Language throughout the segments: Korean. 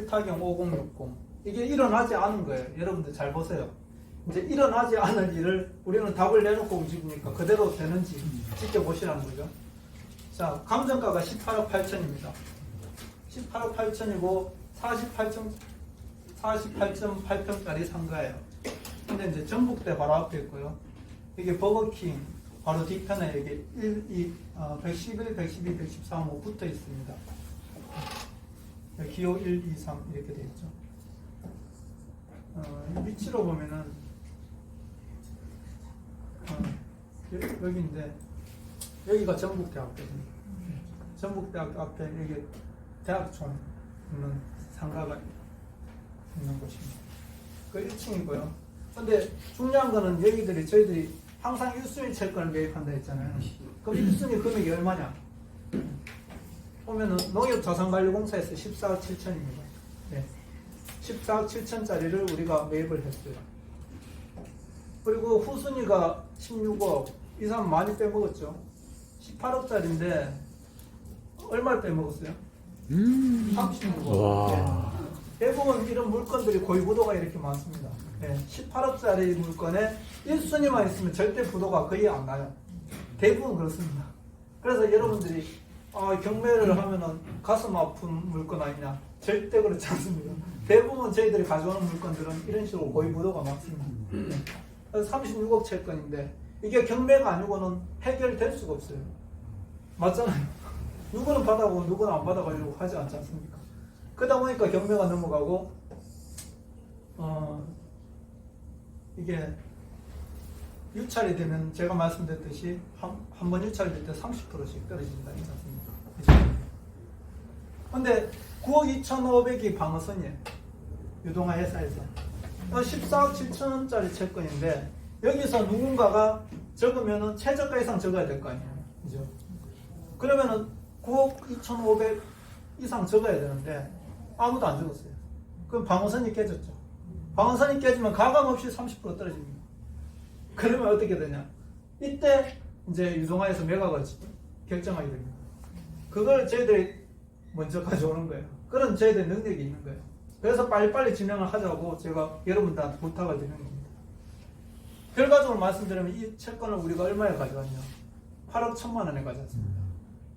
1타경 5060 이게 일어나지 않은 거예요. 여러분들 잘 보세요. 이제 일어나지 않은 일을 우리는 답을 내놓고 움직이니까 그대로 되는지 지켜보시라는 거죠. 자, 감정가가 18억 8천입니다. 18억 8천이고 48.8평짜리 상가예요. 근데 이제 전북대 바로 앞에 있고요. 이게 버거킹 바로 뒤편에 이게 111, 112, 113호 붙어 있습니다. 기호 1, 2, 3 이렇게 되어 있죠. 위치로 보면은 여기인데 여기가 전북대학교입니다. 전북대학교 앞에 여기 대학촌 있는 상가가 있는 곳입니다. 그 1층이고요. 근데 중요한 거는 저희들이 항상 1순위 채권을 매입한다 했잖아요. 그럼 1순위 금액이 얼마냐? 보면은 농협자산관리공사에서 14억 7천입니다. 네. 14억 7천짜리를 우리가 매입을 했어요. 그리고 후순위가 16억. 이 사람 많이 빼먹었죠. 18억짜리인데 얼마를 빼먹었어요? 36억. 네. 대부분 이런 물건들이 고유부도가 이렇게 많습니다. 네. 18억짜리 물건에 1순위만 있으면 절대 부도가 거의 안 나요. 대부분 그렇습니다. 그래서 여러분들이 경매를 하면은 가슴 아픈 물건 아니냐? 절대 그렇지 않습니다. 대부분 저희들이 가져오는 물건들은 이런 식으로 고유부도가 많습니다. 네. 그래서 36억 채권인데 이게 경매가 아니고는 해결될 수가 없어요. 맞잖아요. 누구는 받아가고 누구는 안 받아가려고 하지 않지 않습니까? 그러다 보니까 경매가 넘어가고 이게 유찰이 되면 제가 말씀드렸듯이 한 번 유찰이 될 때 30%씩 떨어진다 이지 않습니까? 근데 9억 2,500이 방어선이에요. 유동화 회사에서 14억 7천원짜리 채권인데 여기서 누군가가 적으면은 최저가 이상 적어야 될 거 아니에요. 그죠? 그러면은 9억 2,500 이상 적어야 되는데 아무도 안 적었어요. 그럼 방어선이 깨졌죠. 방어선이 깨지면 가감없이 30% 떨어집니다. 그러면 어떻게 되냐? 이때 이제 유동화에서 매각을 결정하게 됩니다. 그걸 저희들이 먼저 가져오는 거예요. 그런 저희들 능력이 있는 거예요. 그래서 빨리빨리 진행을 하자고 제가 여러분들한테 부탁을 드리는 겁니다. 결과적으로 말씀드리면 이 채권을 우리가 얼마에 가져왔냐? 8억 1천만 원에 가져왔습니다.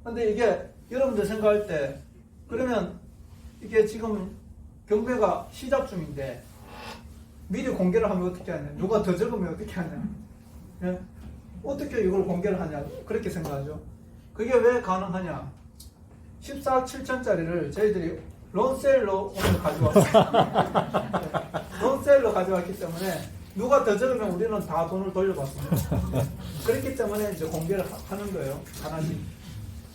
근데 이게 여러분들 생각할 때 그러면 이게 지금 경매가 시작 중인데 미리 공개를 하면 어떻게 하냐? 누가 더 적으면 어떻게 하냐? 예? 어떻게 이걸 공개를 하냐? 그렇게 생각하죠. 그게 왜 가능하냐? 14억 7천짜리를 저희들이 론셀로 오늘 가져왔어요. 론셀로 가져왔기 때문에 누가 더 적으면 우리는 다 돈을 돌려받습니다. 그렇기 때문에 이제 공개를 하는 거예요. 하나씩.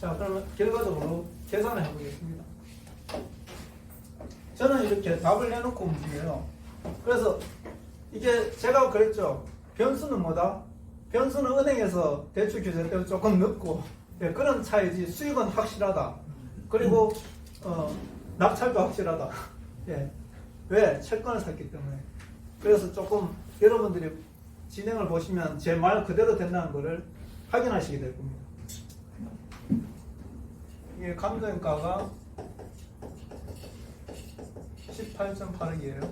자, 그러면 결과적으로 계산을 해보겠습니다. 저는 이렇게 답을 내놓고 움직여요. 그래서 이게 제가 그랬죠. 변수는 뭐다? 변수는 은행에서 대출 규제 때문에 조금 늦고 그런 차이지 수익은 확실하다. 그리고 낙찰도 확실하다. 예. 왜? 채권을 샀기 때문에. 그래서 조금 여러분들이 진행을 보시면 제 말 그대로 된다는 것을 확인하시게 될 겁니다. 이게 감정가가 18.8억이에요.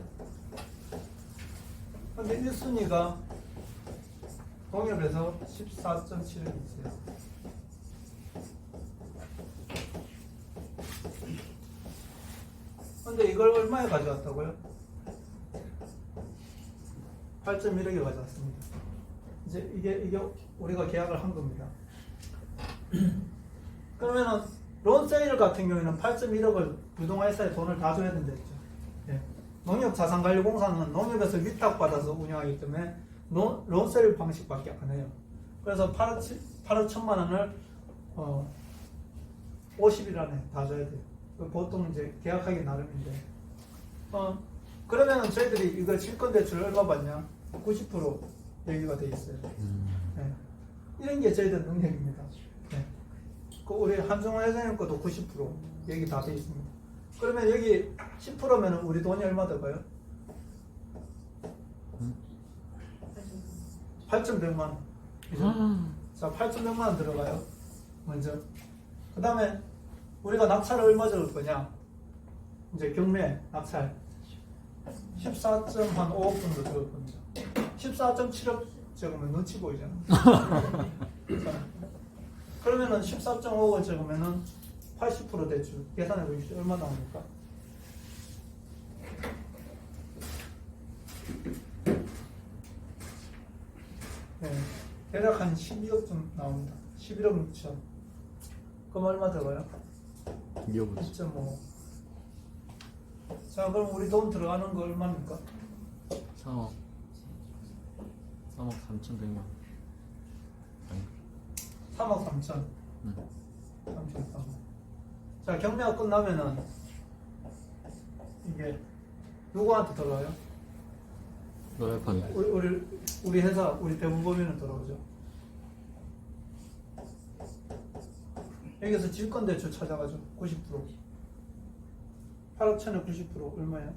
근데 1순위가 농협에서 14.7억이 있어요. 근데 이걸 얼마에 가져왔다고요? 8.1억에 가져왔습니다. 이제 이게 우리가 계약을 한 겁니다. 그러면은 론세일 같은 경우에는 8.1억을 부동산회사에 돈을 다 줘야 된다 했죠. 예. 농협자산관리공사는 농협에서 위탁받아서 운영하기 때문에 론세일 방식밖에 안 해요. 그래서 8억 1천만 원을 50일 안에 다 줘야 돼요. 보통 이제 계약하기 나름인데 그러면은 저희들이 이거 질권대출 얼마 받냐? 90% 얘기가 돼 있어요. 네. 이런 게 저희들 능력입니다. 네. 그 우리 한정호 회장님 것도 90% 얘기 다 돼 있습니다. 그러면 여기 10%면은 우리 돈이 얼마 들어가요? 8,100만 원. 그죠? 자, 8,100만 원 들어가요. 먼저. 그 다음에 우리가 낙찰을 얼마 적을 거냐? 이제 경매 낙찰 14.5억 정도 적을 겁니다. 14.7억 적으면 눈치 보이잖아. 그러면은 14.5억을 적으면은 80% 대출 계산해 보십시오. 얼마 나옵니까? 네, 대략 한 12억 좀 나옵니다. 11억 6천. 그럼 얼마 들어가요? 2.5. 자, 그럼 우리 돈 들어가는 거 얼마입니까? 3억 3,100만. 3억 3천. 3억. 자, 경매가 끝나면은 이게 누구한테 들어가요? 로얄펀드. 우리 회사, 우리 대부법인은 들어오죠. 여기서 질권대출 찾아가죠. 90%. 8억 천에 90% 얼마예요?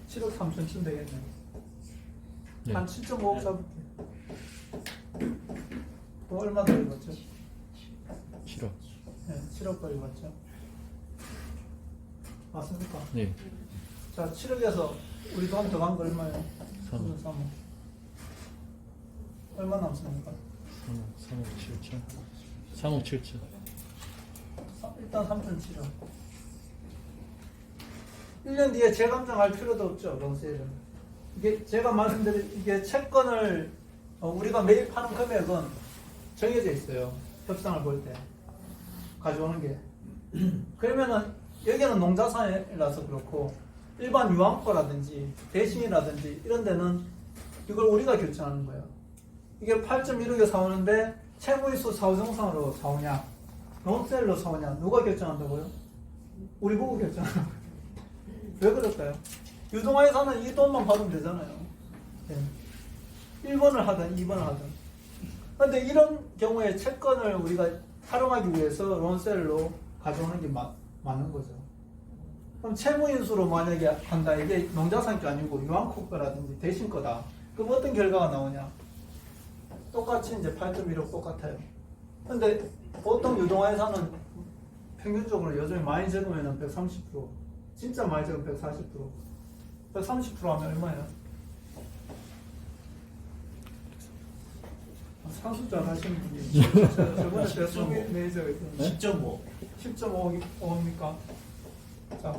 7억 3천쯤 되겠네요. 네. 한 7.5억 잡을게요. 또 얼마 더 입었죠? 7억. 네, 7억 더 입었죠. 맞습니까? 네. 자, 7억에서 우리 돈 들어간 거 얼마예요? 3억. 3억. 얼마 남습니까? 3억 7천. 3억 7천. 일단 3,700원. 1년 뒤에 재감정할 필요도 없죠, 롱세일은. 이게 제가 말씀드린 이게 채권을 우리가 매일 파는 금액은 정해져 있어요. 협상을 볼 때 가져오는 게. 그러면은 여기는 농자산이라서 그렇고 일반 유황거라든지 대신이라든지 이런 데는 이걸 우리가 결정하는 거예요. 이게 8.1억에 사오는데 채무이수 사후정상으로 사오냐, 롱셀로 사오냐, 누가 결정한다고요? 우리 보고 결정하는 거예요. 왜 그럴까요? 유동화에서는 이 돈만 받으면 되잖아요. 네. 1번을 하든 2번을 하든. 그런데 이런 경우에 채권을 우리가 활용하기 위해서 론셀로 가져오는 게 맞는 거죠. 그럼 채무인수로 만약에 한다, 이게 농자산 게 아니고 유한코 거라든지 대신 거다. 그럼 어떤 결과가 나오냐? 똑같이 이제 8.1억 똑같아요. 근데 보통 유동화에서는 평균적으로 요즘에 많이 적으면 130%, 진짜 많이 적으면 140%. 130% 하면 얼마예요? 상수 잘 하시는 분이 저번에 대수업 매니저가 있었는데 10.5. 10.5입니까? 자,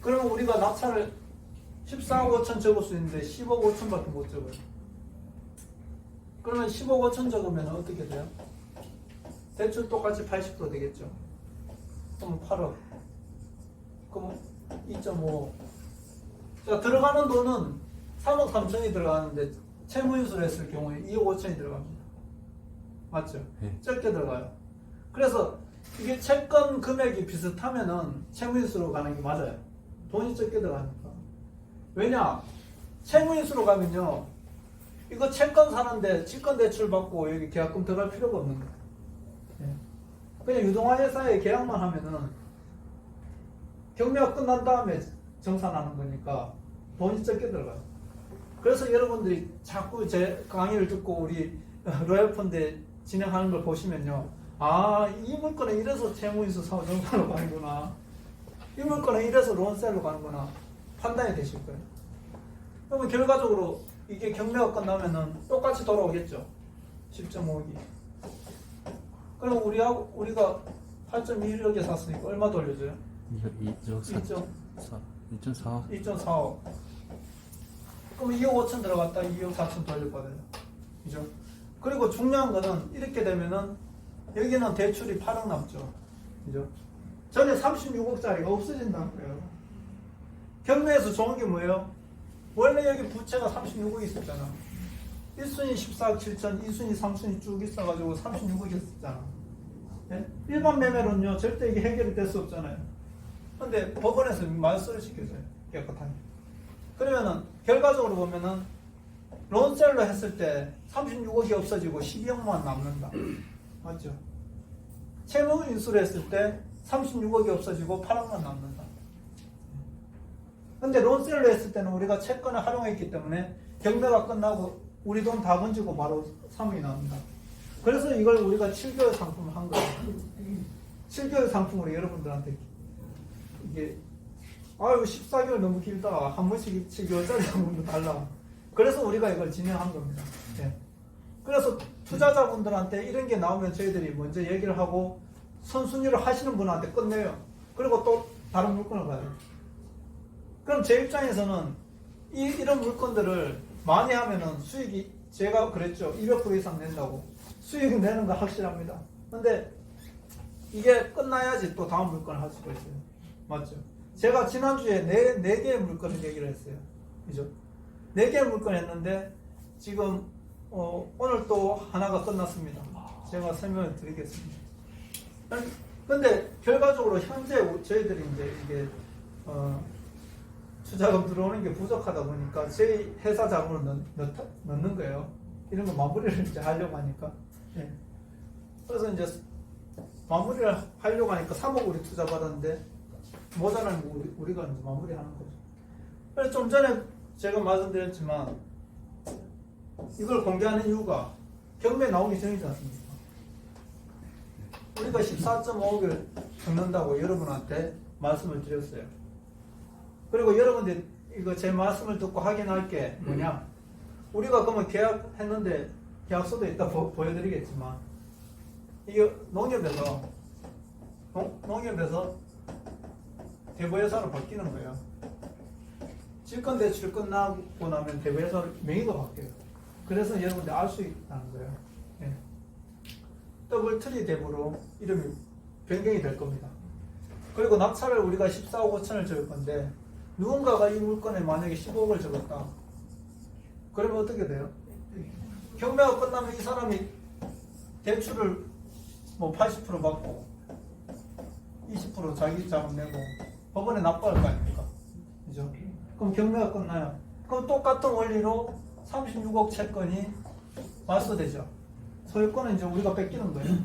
그러면 우리가 낙찰을 14억 5천 적을 수 있는데 10억 5천밖에 못 적어요. 그러면 10억 5천 적으면 어떻게 돼요? 대출 똑같이 80% 되겠죠. 그럼 8억. 그럼 2.5억. 자, 들어가는 돈은 3억 3천이 들어가는데 채무인수를 했을 경우에 2억 5천이 들어갑니다. 맞죠? 네. 적게 들어가요. 그래서 이게 채권 금액이 비슷하면은 채무인수로 가는 게 맞아요. 돈이 적게 들어가니까. 왜냐? 채무인수로 가면요, 이거 채권 사는데 직권 대출 받고 여기 계약금 들어갈 필요가 없는 거예요. 네. 그냥 유동화회사에 계약만 하면은 경매가 끝난 다음에 정산하는 거니까 돈이 적게 들어가요. 그래서 여러분들이 자꾸 제 강의를 듣고 우리 로얄펀드 진행하는 걸 보시면요, 아, 이 물건은 이래서 채무인수 사후정산으로 가는구나, 이 물건은 이래서 론셀로 가는구나 판단이 되실 거예요. 그러면 결과적으로 이게 경매가 끝나면은 똑같이 돌아오겠죠. 10.5억이. 그럼 우리가 8.1억에 샀으니까 얼마 돌려줘요? 2.4억. 2.4억. 그럼 2억 5천 들어갔다 2억 4천 돌려받아요. 그죠? 그리고 중요한 거는 이렇게 되면은 여기는 대출이 8억 남죠. 그죠? 전에 36억짜리가 없어진다는 거예요. 경매에서 좋은 게 뭐예요? 원래 여기 부채가 36억이 있었잖아. 1순위 14억 7천, 2순위 3순위 쭉 있어가지고 36억이 있었잖아. 네? 일반 매매로는요, 절대 이게 해결이 될 수 없잖아요. 근데 법원에서 말소를 시켜줘요. 깨끗하게. 그러면은 결과적으로 보면은 론셀로 했을 때 36억이 없어지고 12억만 남는다. 맞죠? 채무 인수를 했을 때 36억이 없어지고 8억만 남는다. 근데 론셀로 했을 때는 우리가 채권을 활용했기 때문에 경매가 끝나고 우리 돈 다 건지고 바로 3억이 나옵니다. 그래서 이걸 우리가 7개월 상품을 한 거예요. 7개월 상품으로 여러분들한테 이게 아유 14개월 너무 길다. 한 번씩 7개월짜리 한번도 달라. 그래서 우리가 이걸 진행한 겁니다. 예. 그래서 투자자분들한테 이런 게 나오면 저희들이 먼저 얘기를 하고 선순위를 하시는 분한테 끝내요. 그리고 또 다른 물건을 가요. 그럼 제 입장에서는 이런 물건들을 많이 하면은 수익이 제가 그랬죠. 200% 이상 낸다고. 수익 내는 거 확실합니다. 근데 이게 끝나야지 또 다음 물건을 할 수가 있어요. 맞죠? 제가 지난주에 네 개의 물건을 얘기를 했어요. 그죠? 4개의 물건을 했는데 지금 오늘 또 하나가 끝났습니다. 제가 설명을 드리겠습니다. 근데 결과적으로 현재 저희들이 이제 이게 투자금 들어오는 게 부족하다 보니까 저희 회사 자금을 넣는 거예요. 이런 거 마무리를 이제 하려고 하니까. 예. 그래서 이제 마무리를 하려고 하니까 3억 우리 투자 받았는데 모자란 거 우리가 이제 마무리하는 거죠. 그래서 좀 전에 제가 말씀드렸지만 이걸 공개하는 이유가 경매 나오기 전이지 않습니까? 우리가 14.5억을 적는다고 여러분한테 말씀을 드렸어요. 그리고 여러분들 이거 제 말씀을 듣고 확인할 게 뭐냐? 우리가 그러면 계약했는데 계약서도 이따 보여드리겠지만 이게 농협에서 대부예산으로 바뀌는 거예요. 질권 대출 끝나고 나면 대부예산 명의가 바뀌어요. 그래서 여러분들 알 수 있다는 거예요. 네. 더블트리 대부로 이름이 변경이 될 겁니다. 그리고 낙찰을 우리가 14억 5천을 적을 건데 누군가가 이 물건에 만약에 15억을 적었다. 그러면 어떻게 돼요? 경매가 끝나면 이 사람이 대출을 뭐 80% 받고 20% 자기 자금 내고 법원에 납부할 거 아닙니까? 그죠? 그럼 경매가 끝나요. 그럼 똑같은 원리로 36억 채권이 말소되죠. 소유권은 이제 우리가 뺏기는 거예요.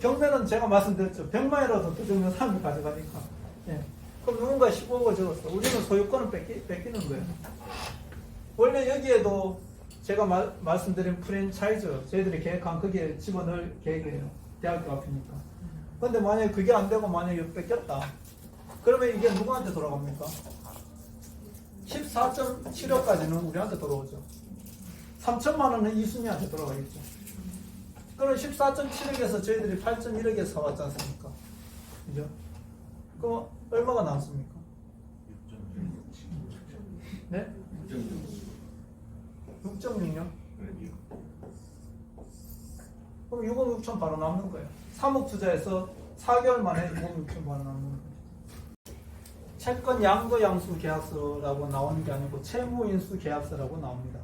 경매는 제가 말씀드렸죠. 100만이라도 더 적는 사람이 가져가니까. 예. 그럼 누군가 15억을 적었어. 우리는 소유권을 뺏기는 거예요. 원래 여기에도 제가 말씀드린 프랜차이즈 저희들이 계획한 거기에 집어넣을 계획이에요. 대학교 앞이니까. 근데 만약에 그게 안 되고 만약에 뺏겼다. 그러면 이게 누구한테 돌아갑니까? 14.7억까지는 우리한테 돌아오죠. 3천만 원은 이순이한테 돌아가겠죠. 그럼 14.7억에서 저희들이 8.1억에 사왔지 않습니까? 그죠? 그럼 얼마가 남습니까? 네? 6.6요? 그럼 6억 6천 바로 남는 거예요. 3억 투자해서 4개월 만에 6억 6천 바로 남는 거예요. 채권 양도 양수 계약서라고 나오는 게 아니고 채무 인수 계약서라고 나옵니다.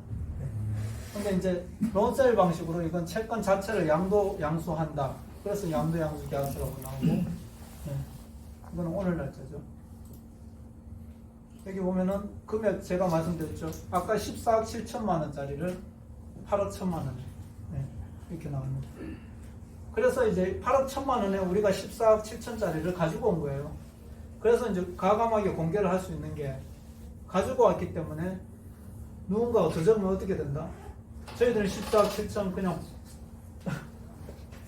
근데 이제 론셀 방식으로 이건 채권 자체를 양수한다. 그래서 양도 양수 계약서라고 나오고, 네. 이거는 오늘 날짜죠. 여기 보면은 금액 제가 말씀드렸죠. 아까 14억 7천만 원짜리를 8억 1천만 원에 이렇게 나옵니다. 그래서 이제 8억 1천만 원에 우리가 14억 7천짜리를 가지고 온 거예요. 그래서 이제 과감하게 공개를 할 수 있는 게 가지고 왔기 때문에 누군가가 더 적으면 어떻게 된다? 저희들은 14억 7천 그냥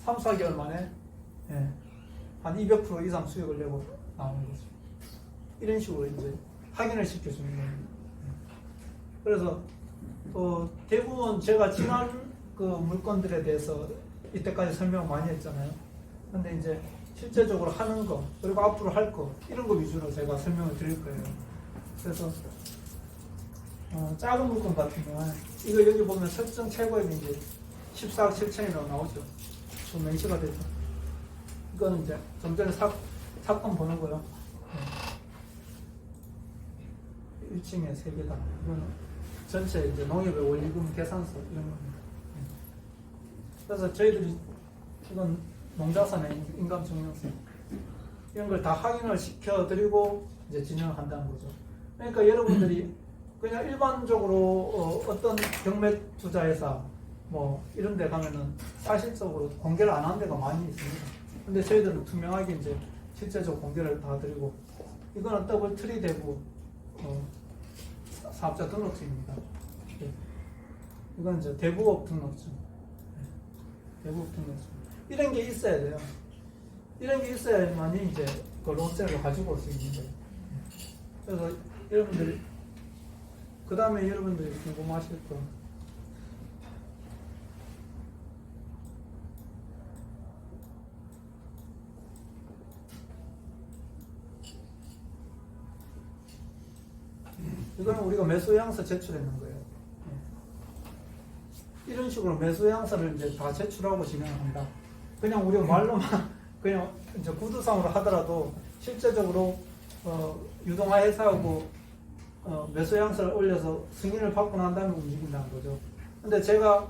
3, 4개월 만에 한 200% 이상 수익을 내고 나오는 거죠. 이런 식으로 이제 확인을 시켜주는 겁니다. 그래서 대부분 제가 지난 그 물건들에 대해서 이때까지 설명 많이 했잖아요. 근데 이제 실제적으로 하는 거 그리고 앞으로 할 거 이런 거 위주로 제가 설명을 드릴 거예요. 그래서 작은 물건 같은 경우는 이거 여기 보면 설정 최고액이 이제 14억 7천이라고 나오죠. 좀 명시가 되죠. 이거는 이제 좀 전에 사건 번호고요. 1층에 3개다. 이거는 전체 이제 농협의 원리금 계산서 이런 겁니다. 그래서 저희들이 이건 농자산의 인감증명서 이런 걸 다 확인을 시켜드리고 이제 진행을 한다는 거죠. 그러니까 여러분들이 그냥 일반적으로 어떤 경매 투자회사 뭐 이런 데 가면은 사실적으로 공개를 안 하는 데가 많이 있습니다. 근데 저희들은 투명하게 이제 실제적으로 공개를 다 드리고 이거는 더블트리 대부 사업자 등록증입니다. 이건 이제 대부업 등록증. 대부업 등록증. 이런 게 있어야 돼요. 이런 게 있어야만이 이제 그 롯데로 가지고 올 수 있는 거예요. 그래서 여러분들이 그 다음에 여러분들이 궁금하실 거 이거는 우리가 매수 양서 제출했는 거예요. 이런 식으로 매수 양서를 이제 다 제출하고 진행합니다. 그냥 우리가 말로만 그냥 이제 구두상으로 하더라도 실제적으로 유동화 회사하고 매수 양서를 올려서 승인을 받고 난 다음에 움직인다는 거죠. 근데 제가